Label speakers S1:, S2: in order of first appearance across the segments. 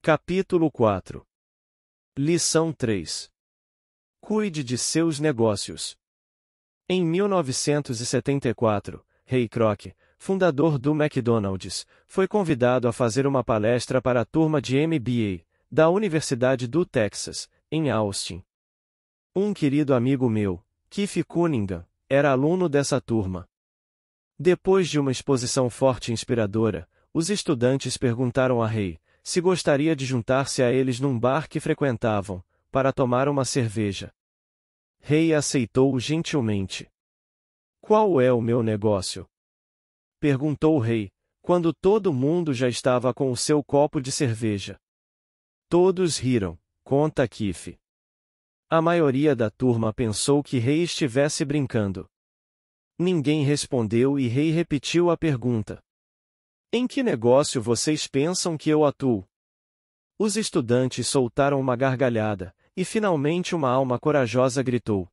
S1: Capítulo 4. Lição 3. Cuide de seus negócios. Em 1974, Ray Kroc, fundador do McDonald's, foi convidado a fazer uma palestra para a turma de MBA, da Universidade do Texas, em Austin. Um querido amigo meu, Keith Cunningham, era aluno dessa turma. Depois de uma exposição forte e inspiradora, os estudantes perguntaram a Ray se gostaria de juntar-se a eles num bar que frequentavam, para tomar uma cerveja. Ray aceitou gentilmente. Qual é o meu negócio? Perguntou Ray, quando todo mundo já estava com o seu copo de cerveja. Todos riram, conta Keith. A maioria da turma pensou que Ray estivesse brincando. Ninguém respondeu e Ray repetiu a pergunta. Em que negócio vocês pensam que eu atuo? Os estudantes soltaram uma gargalhada, e finalmente uma alma corajosa gritou.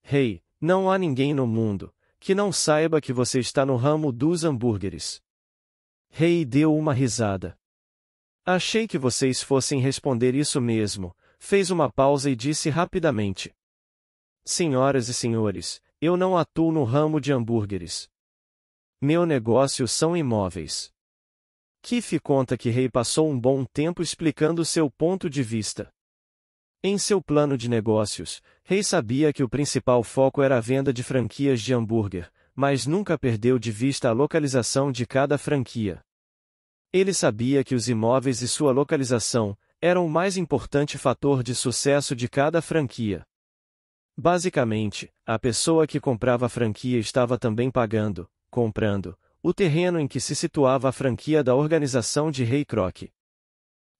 S1: Ray, não há ninguém no mundo que não saiba que você está no ramo dos hambúrgueres. Ray deu uma risada. Achei que vocês fossem responder isso mesmo, fez uma pausa e disse rapidamente. Senhoras e senhores, eu não atuo no ramo de hambúrgueres. Meu negócio são imóveis. Keith conta que Ray passou um bom tempo explicando seu ponto de vista. Em seu plano de negócios, Ray sabia que o principal foco era a venda de franquias de hambúrguer, mas nunca perdeu de vista a localização de cada franquia. Ele sabia que os imóveis e sua localização eram o mais importante fator de sucesso de cada franquia. Basicamente, a pessoa que comprava a franquia estava também comprando, o terreno em que se situava a franquia da organização de Ray Kroc.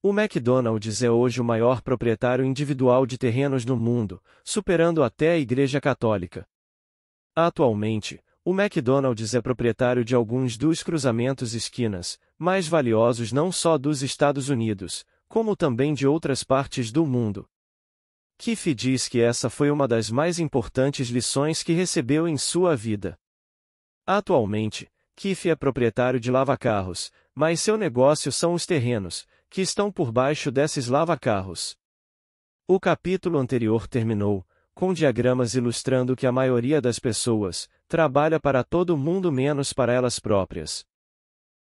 S1: O McDonald's é hoje o maior proprietário individual de terrenos no mundo, superando até a Igreja Católica. Atualmente, o McDonald's é proprietário de alguns dos cruzamentos esquinas mais valiosos não só dos Estados Unidos, como também de outras partes do mundo. Keith diz que essa foi uma das mais importantes lições que recebeu em sua vida. Atualmente, Keith é proprietário de lava-carros, mas seu negócio são os terrenos, que estão por baixo desses lava-carros. O capítulo anterior terminou com diagramas ilustrando que a maioria das pessoas trabalha para todo mundo menos para elas próprias.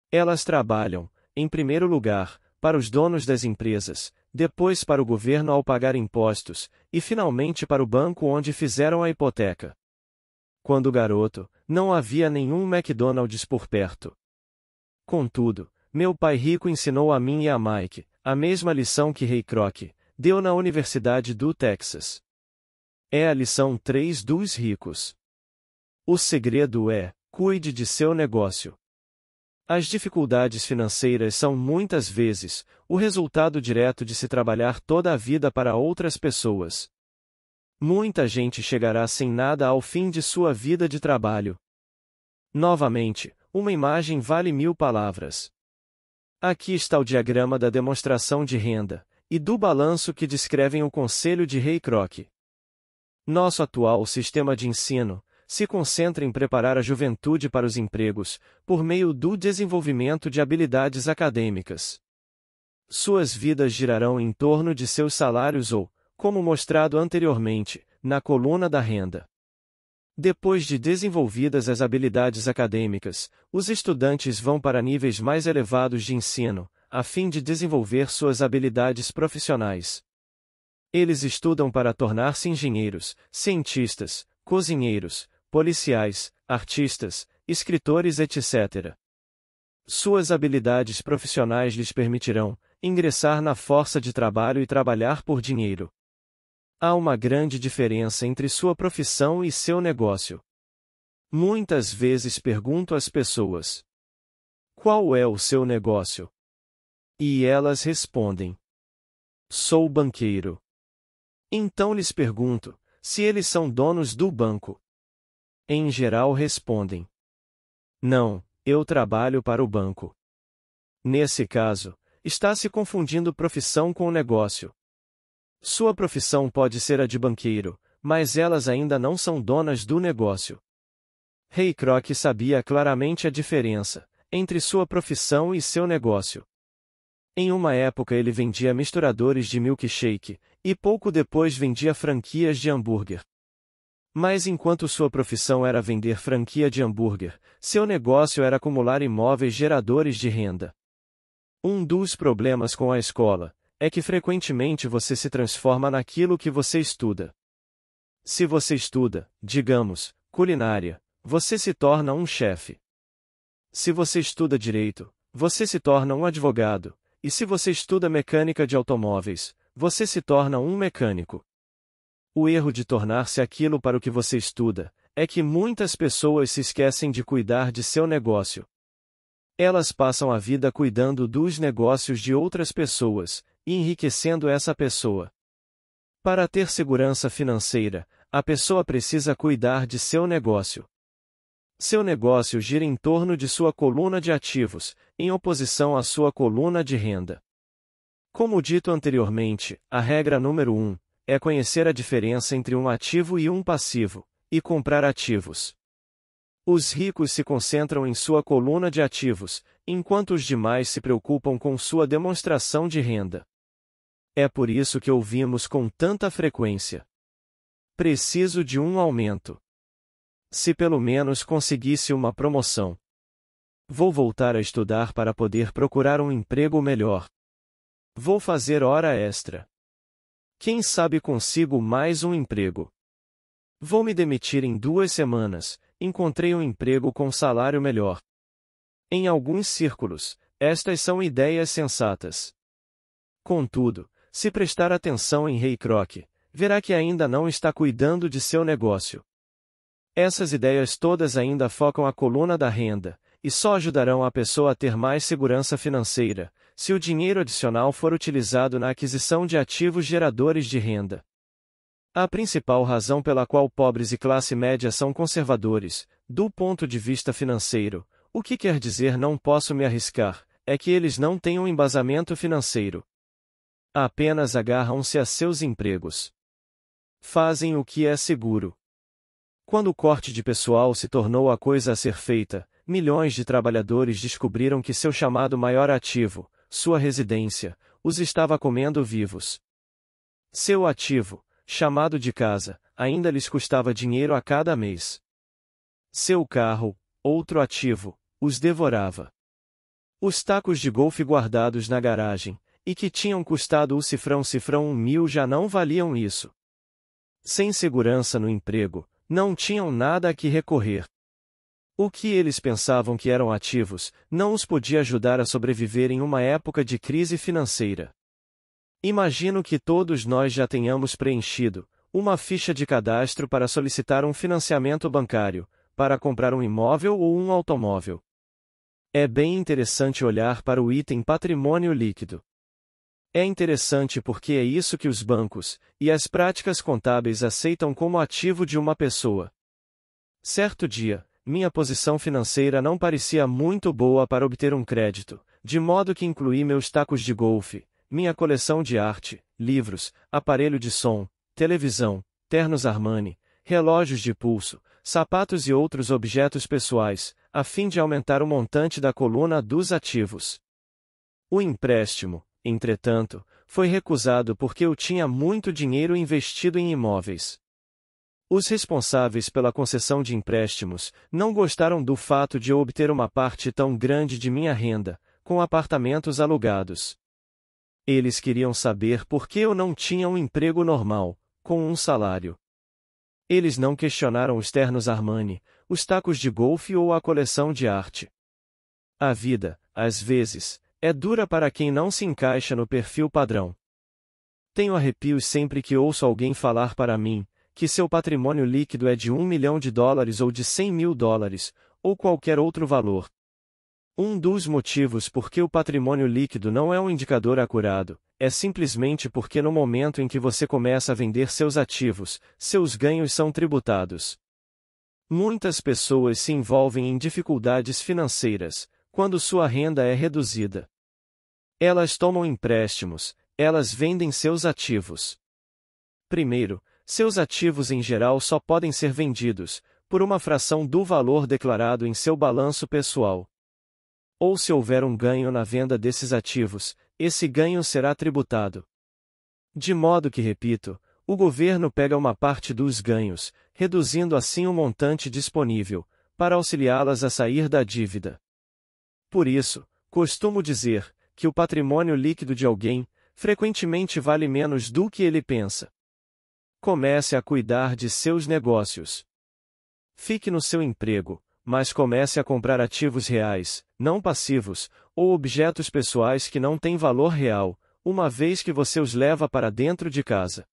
S1: Elas trabalham, em primeiro lugar, para os donos das empresas, depois para o governo ao pagar impostos, e finalmente para o banco onde fizeram a hipoteca. Quando garoto, não havia nenhum McDonald's por perto. Contudo, meu pai rico ensinou a mim e a Mike a mesma lição que Ray Kroc deu na Universidade do Texas. É a lição 3 dos ricos. O segredo é: cuide de seu negócio. As dificuldades financeiras são muitas vezes o resultado direto de se trabalhar toda a vida para outras pessoas. Muita gente chegará sem nada ao fim de sua vida de trabalho. Novamente, uma imagem vale 1000 palavras. Aqui está o diagrama da demonstração de renda e do balanço que descrevem o conselho de Ray Kroc. Nosso atual sistema de ensino se concentra em preparar a juventude para os empregos, por meio do desenvolvimento de habilidades acadêmicas. Suas vidas girarão em torno de seus salários ou, como mostrado anteriormente, na coluna da renda. Depois de desenvolvidas as habilidades acadêmicas, os estudantes vão para níveis mais elevados de ensino, a fim de desenvolver suas habilidades profissionais. Eles estudam para tornar-se engenheiros, cientistas, cozinheiros, policiais, artistas, escritores, etc. Suas habilidades profissionais lhes permitirão ingressar na força de trabalho e trabalhar por dinheiro. Há uma grande diferença entre sua profissão e seu negócio. Muitas vezes pergunto às pessoas: qual é o seu negócio? E elas respondem: sou banqueiro. Então lhes pergunto se eles são donos do banco. Em geral respondem: não, eu trabalho para o banco. Nesse caso, está se confundindo profissão com negócio. Sua profissão pode ser a de banqueiro, mas elas ainda não são donas do negócio. Ray Kroc sabia claramente a diferença entre sua profissão e seu negócio. Em uma época ele vendia misturadores de milkshake, e pouco depois vendia franquias de hambúrguer. Mas enquanto sua profissão era vender franquia de hambúrguer, seu negócio era acumular imóveis geradores de renda. Um dos problemas com a escola é que frequentemente você se transforma naquilo que você estuda. Se você estuda, digamos, culinária, você se torna um chefe. Se você estuda direito, você se torna um advogado, e se você estuda mecânica de automóveis, você se torna um mecânico. O erro de tornar-se aquilo para o que você estuda é que muitas pessoas se esquecem de cuidar de seu negócio. Elas passam a vida cuidando dos negócios de outras pessoas e enriquecendo essa pessoa. Para ter segurança financeira, a pessoa precisa cuidar de seu negócio. Seu negócio gira em torno de sua coluna de ativos, em oposição à sua coluna de renda. Como dito anteriormente, a regra número 1 é conhecer a diferença entre um ativo e um passivo, e comprar ativos. Os ricos se concentram em sua coluna de ativos, enquanto os demais se preocupam com sua demonstração de renda. É por isso que ouvimos com tanta frequência: preciso de um aumento. Se pelo menos conseguisse uma promoção. Vou voltar a estudar para poder procurar um emprego melhor. Vou fazer hora extra. Quem sabe consigo mais um emprego. Vou me demitir em 2 semanas, encontrei um emprego com salário melhor. Em alguns círculos, estas são ideias sensatas. Contudo, se prestar atenção em Ray Kroc, verá que ainda não está cuidando de seu negócio. Essas ideias todas ainda focam a coluna da renda, e só ajudarão a pessoa a ter mais segurança financeira, se o dinheiro adicional for utilizado na aquisição de ativos geradores de renda. A principal razão pela qual pobres e classe média são conservadores, do ponto de vista financeiro, o que quer dizer não posso me arriscar, é que eles não têm um embasamento financeiro. Apenas agarram-se a seus empregos. Fazem o que é seguro. Quando o corte de pessoal se tornou a coisa a ser feita, milhões de trabalhadores descobriram que seu chamado maior ativo, sua residência, os estava comendo vivos. Seu ativo, chamado de casa, ainda lhes custava dinheiro a cada mês. Seu carro, outro ativo, os devorava. Os tacos de golfe guardados na garagem, e que tinham custado o cifrão 1.000 já não valiam isso. Sem segurança no emprego, não tinham nada a que recorrer. O que eles pensavam que eram ativos, não os podia ajudar a sobreviver em uma época de crise financeira. Imagino que todos nós já tenhamos preenchido uma ficha de cadastro para solicitar um financiamento bancário, para comprar um imóvel ou um automóvel. É bem interessante olhar para o item patrimônio líquido. É interessante porque é isso que os bancos e as práticas contábeis aceitam como ativo de uma pessoa. Certo dia, minha posição financeira não parecia muito boa para obter um crédito, de modo que incluí meus tacos de golfe, minha coleção de arte, livros, aparelho de som, televisão, ternos Armani, relógios de pulso, sapatos e outros objetos pessoais, a fim de aumentar o montante da coluna dos ativos. O empréstimo, entretanto, foi recusado porque eu tinha muito dinheiro investido em imóveis. Os responsáveis pela concessão de empréstimos não gostaram do fato de eu obter uma parte tão grande de minha renda, com apartamentos alugados. Eles queriam saber por que eu não tinha um emprego normal, com um salário. Eles não questionaram os ternos Armani, os tacos de golfe ou a coleção de arte. A vida, às vezes, é dura para quem não se encaixa no perfil padrão. Tenho arrepios sempre que ouço alguém falar para mim que seu patrimônio líquido é de $1 milhão ou de $100.000, ou qualquer outro valor. Um dos motivos por que o patrimônio líquido não é um indicador acurado, é simplesmente porque no momento em que você começa a vender seus ativos, seus ganhos são tributados. Muitas pessoas se envolvem em dificuldades financeiras quando sua renda é reduzida. Elas tomam empréstimos, elas vendem seus ativos. Primeiro, seus ativos em geral só podem ser vendidos por uma fração do valor declarado em seu balanço pessoal. Ou se houver um ganho na venda desses ativos, esse ganho será tributado. De modo que, repito, o governo pega uma parte dos ganhos, reduzindo assim o montante disponível, para auxiliá-las a sair da dívida. Por isso, costumo dizer que o patrimônio líquido de alguém, frequentemente vale menos do que ele pensa. Comece a cuidar de seus negócios. Fique no seu emprego, mas comece a comprar ativos reais, não passivos, ou objetos pessoais que não têm valor real, uma vez que você os leva para dentro de casa.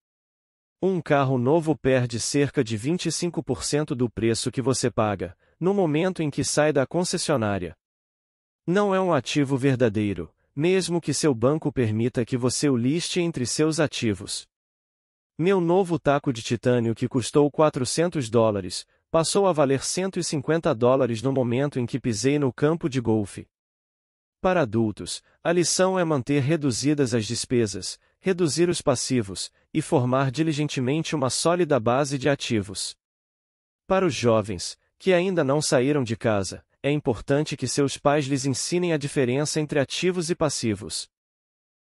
S1: Um carro novo perde cerca de 25% do preço que você paga, no momento em que sai da concessionária. Não é um ativo verdadeiro, mesmo que seu banco permita que você o liste entre seus ativos. Meu novo taco de titânio que custou $400, passou a valer $150 no momento em que pisei no campo de golfe. Para adultos, a lição é manter reduzidas as despesas, reduzir os passivos, e formar diligentemente uma sólida base de ativos. Para os jovens, que ainda não saíram de casa, é importante que seus pais lhes ensinem a diferença entre ativos e passivos.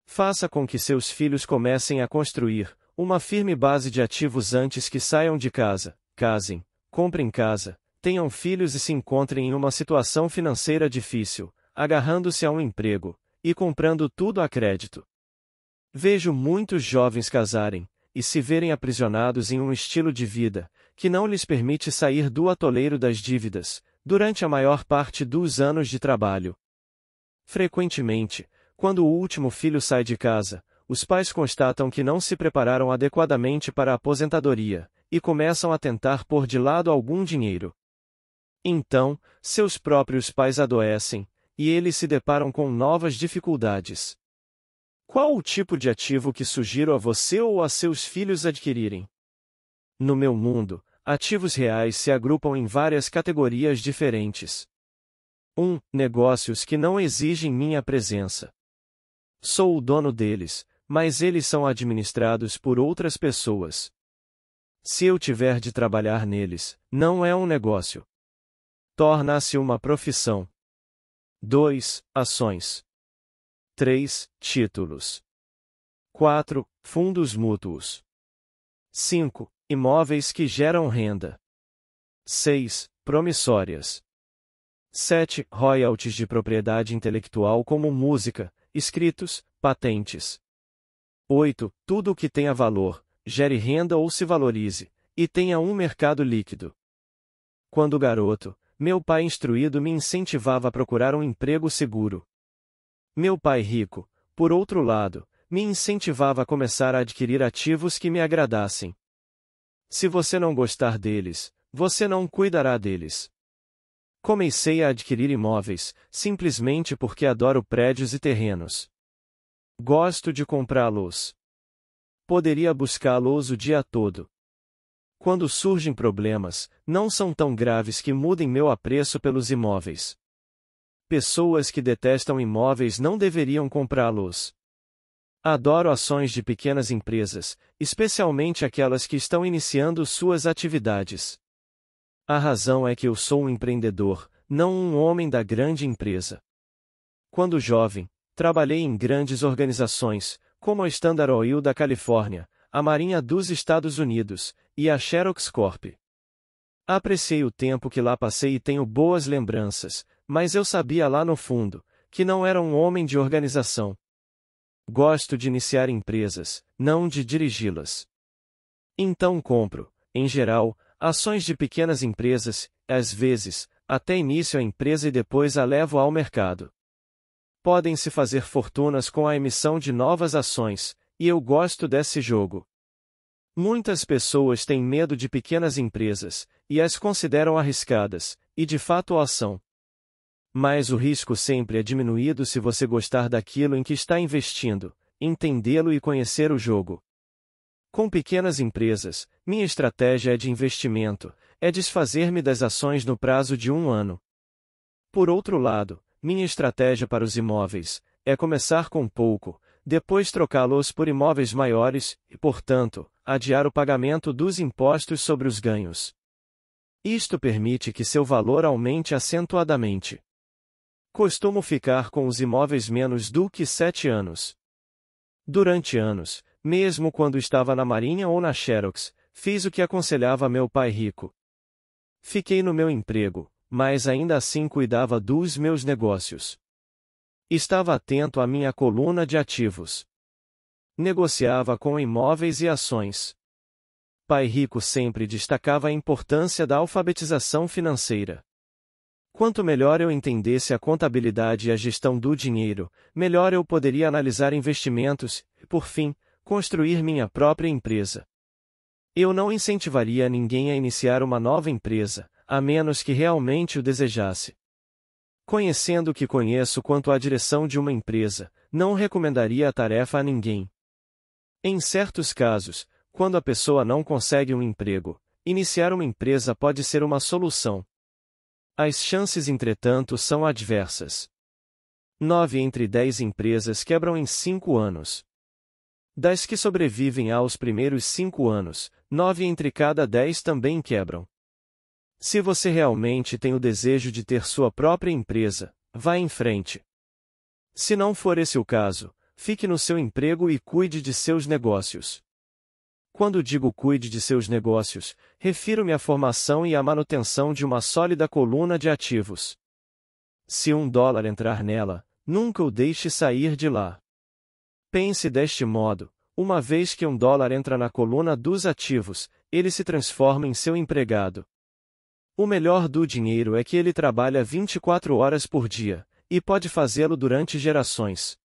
S1: Faça com que seus filhos comecem a construir uma firme base de ativos antes que saiam de casa, casem, comprem casa, tenham filhos e se encontrem em uma situação financeira difícil, agarrando-se a um emprego, e comprando tudo a crédito. Vejo muitos jovens casarem, e se verem aprisionados em um estilo de vida, que não lhes permite sair do atoleiro das dívidas, durante a maior parte dos anos de trabalho. Frequentemente, quando o último filho sai de casa, os pais constatam que não se prepararam adequadamente para a aposentadoria, e começam a tentar pôr de lado algum dinheiro. Então, seus próprios pais adoecem, e eles se deparam com novas dificuldades. Qual o tipo de ativo que sugiro a você ou a seus filhos adquirirem? No meu mundo, ativos reais se agrupam em várias categorias diferentes. 1. Negócios que não exigem minha presença. Sou o dono deles, mas eles são administrados por outras pessoas. Se eu tiver de trabalhar neles, não é um negócio. Torna-se uma profissão. 2. Ações. 3. Títulos. 4. Fundos mútuos. 5. Imóveis que geram renda. 6. Promissórias. 7. Royalties de propriedade intelectual como música, escritos, patentes. 8. Tudo o que tenha valor, gere renda ou se valorize, e tenha um mercado líquido. Quando garoto, meu pai instruído me incentivava a procurar um emprego seguro. Meu pai rico, por outro lado, me incentivava a começar a adquirir ativos que me agradassem. Se você não gostar deles, você não cuidará deles. Comecei a adquirir imóveis, simplesmente porque adoro prédios e terrenos. Gosto de comprá-los. Poderia buscá-los o dia todo. Quando surgem problemas, não são tão graves que mudem meu apreço pelos imóveis. Pessoas que detestam imóveis não deveriam comprá-los. Adoro ações de pequenas empresas, especialmente aquelas que estão iniciando suas atividades. A razão é que eu sou um empreendedor, não um homem da grande empresa. Quando jovem, trabalhei em grandes organizações, como a Standard Oil da Califórnia, a Marinha dos Estados Unidos, e a Xerox Corp. Apreciei o tempo que lá passei e tenho boas lembranças, mas eu sabia lá no fundo, que não era um homem de organização. Gosto de iniciar empresas, não de dirigi-las. Então compro, em geral, ações de pequenas empresas, às vezes, até inicio a empresa e depois a levo ao mercado. Podem-se fazer fortunas com a emissão de novas ações, e eu gosto desse jogo. Muitas pessoas têm medo de pequenas empresas, e as consideram arriscadas, e de fato o são. Mas o risco sempre é diminuído se você gostar daquilo em que está investindo, entendê-lo e conhecer o jogo. Com pequenas empresas, minha estratégia é de investimento, é desfazer-me das ações no prazo de 1 ano. Por outro lado, minha estratégia para os imóveis é começar com pouco, depois trocá-los por imóveis maiores e, portanto, adiar o pagamento dos impostos sobre os ganhos. Isto permite que seu valor aumente acentuadamente. Costumo ficar com os imóveis menos do que 7 anos. Durante anos, mesmo quando estava na Marinha ou na Xerox, fiz o que aconselhava meu pai rico. Fiquei no meu emprego, mas ainda assim cuidava dos meus negócios. Estava atento à minha coluna de ativos. Negociava com imóveis e ações. Pai rico sempre destacava a importância da alfabetização financeira. Quanto melhor eu entendesse a contabilidade e a gestão do dinheiro, melhor eu poderia analisar investimentos e, por fim, construir minha própria empresa. Eu não incentivaria ninguém a iniciar uma nova empresa, a menos que realmente o desejasse. Conhecendo o que conheço quanto à direção de uma empresa, não recomendaria a tarefa a ninguém. Em certos casos, quando a pessoa não consegue um emprego, iniciar uma empresa pode ser uma solução. As chances, entretanto, são adversas. 9 entre 10 empresas quebram em 5 anos. Das que sobrevivem aos primeiros 5 anos, 9 entre cada 10 também quebram. Se você realmente tem o desejo de ter sua própria empresa, vá em frente. Se não for esse o caso, fique no seu emprego e cuide de seus negócios. Quando digo cuide de seus negócios, refiro-me à formação e à manutenção de uma sólida coluna de ativos. Se $1 entrar nela, nunca o deixe sair de lá. Pense deste modo: uma vez que $1 entra na coluna dos ativos, ele se transforma em seu empregado. O melhor do dinheiro é que ele trabalha 24 horas por dia, e pode fazê-lo durante gerações.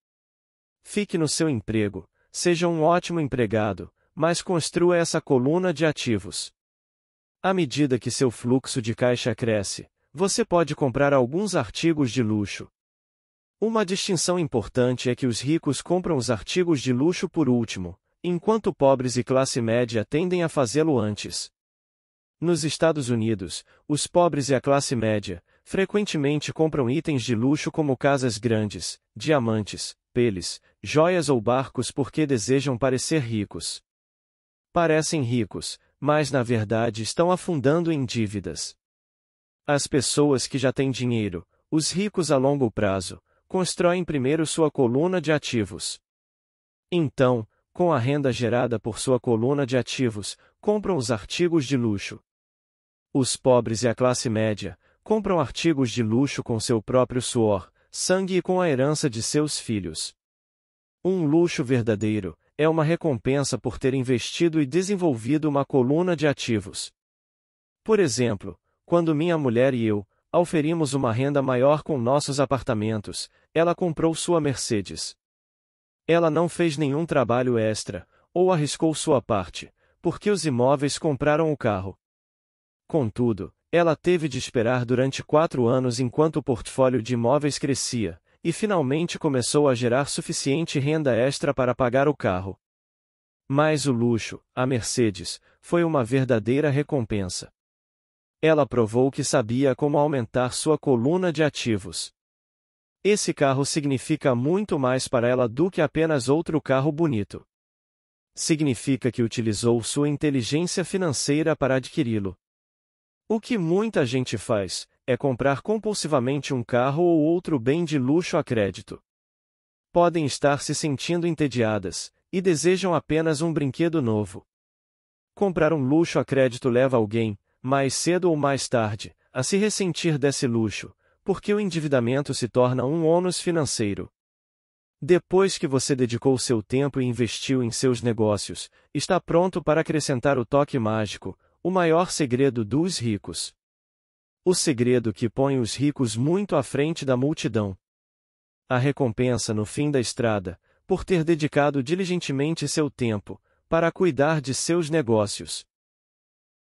S1: Fique no seu emprego, seja um ótimo empregado, mas construa essa coluna de ativos. À medida que seu fluxo de caixa cresce, você pode comprar alguns artigos de luxo. Uma distinção importante é que os ricos compram os artigos de luxo por último, enquanto pobres e classe média tendem a fazê-lo antes. Nos Estados Unidos, os pobres e a classe média frequentemente compram itens de luxo como casas grandes, diamantes, peles, joias ou barcos porque desejam parecer ricos. Parecem ricos, mas na verdade estão afundando em dívidas. As pessoas que já têm dinheiro, os ricos a longo prazo, constroem primeiro sua coluna de ativos. Então, com a renda gerada por sua coluna de ativos, compram os artigos de luxo. Os pobres e a classe média compram artigos de luxo com seu próprio suor, sangue e com a herança de seus filhos. Um luxo verdadeiro é uma recompensa por ter investido e desenvolvido uma coluna de ativos. Por exemplo, quando minha mulher e eu auferimos uma renda maior com nossos apartamentos, ela comprou sua Mercedes. Ela não fez nenhum trabalho extra, ou arriscou sua parte, porque os imóveis compraram o carro. Contudo, ela teve de esperar durante 4 anos enquanto o portfólio de imóveis crescia, e finalmente começou a gerar suficiente renda extra para pagar o carro. Mas o luxo, a Mercedes, foi uma verdadeira recompensa. Ela provou que sabia como aumentar sua coluna de ativos. Esse carro significa muito mais para ela do que apenas outro carro bonito. Significa que utilizou sua inteligência financeira para adquiri-lo. O que muita gente faz é comprar compulsivamente um carro ou outro bem de luxo a crédito. Podem estar se sentindo entediadas e desejam apenas um brinquedo novo. Comprar um luxo a crédito leva alguém, mais cedo ou mais tarde, a se ressentir desse luxo, porque o endividamento se torna um ônus financeiro. Depois que você dedicou seu tempo e investiu em seus negócios, está pronto para acrescentar o toque mágico, o maior segredo dos ricos. O segredo que põe os ricos muito à frente da multidão. A recompensa no fim da estrada, por ter dedicado diligentemente seu tempo para cuidar de seus negócios.